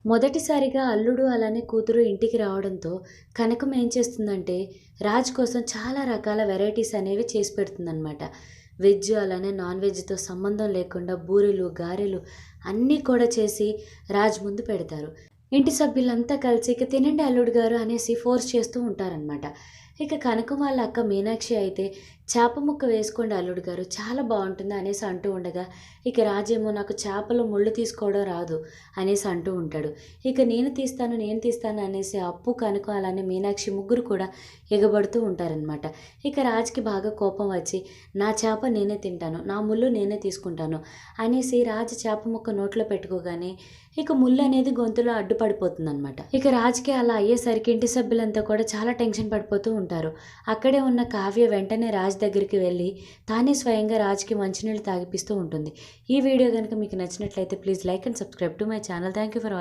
మొదటిసారిగా అల్లుడు అలానే కూతురు ఇంటికి రావడంతో కనకం ఏం చేస్తుందంటే రాజ్ కోసం చాలా రకాల వెరైటీస్ అనేవి చేసి పెడుతుందనమాట. వెజ్ అలానే నాన్ వెజ్‌తో సంబంధం లేకుండా బూరెలు, గారెలు అన్నీ కూడా చేసి రాజ్ ముందు పెడతారు. ఇంటి సభ్యులంతా కలిసి ఇక తినండి అల్లుడు గారు అనేసి ఫోర్స్ చేస్తూ ఉంటారనమాట. ఇక కనకం వాళ్ళ అక్క మీనాక్షి అయితే చేప ముక్క వేసుకోండి అల్లుడు గారు చాలా బావుంటుంది అనేసి అంటూ ఉండగా, ఇక రాజేమో నాకు చేపలో ముళ్ళు తీసుకోవడం రాదు అనేసి అంటూ ఉంటాడు. ఇక నేను తీస్తాను అనేసి అప్పు, కనకం అలానే మీనాక్షి ముగ్గురు కూడా ఎగబడుతూ ఉంటారనమాట. ఇక రాజ్‌కి బాగా కోపం వచ్చి నా చేప నేనే తింటాను, నా ముల్లు నేనే తీసుకుంటాను అనేసి రాజు చేప ముక్క నోట్లో పెట్టుకోగానే ఇక ముల్లు అనేది గొంతులో అడ్డుపడిపోతుందనమాట. ఇక రాజ్‌కి అలా అయ్యేసరికి ఇంటి సభ్యులంతా కూడా చాలా టెన్షన్ పడిపోతూ ఉంటారు. అక్కడే ఉన్న కావ్య వెంటనే రాజ్ దగ్గరికి వెళ్ళి తానే స్వయంగా రాజ్‌కి మంచినీళ్ళు తాగిపిస్తూ ఉంటుంది. ఈ వీడియో గనుక మీకు నచ్చినట్లయితే please like and subscribe to my channel. Thank you for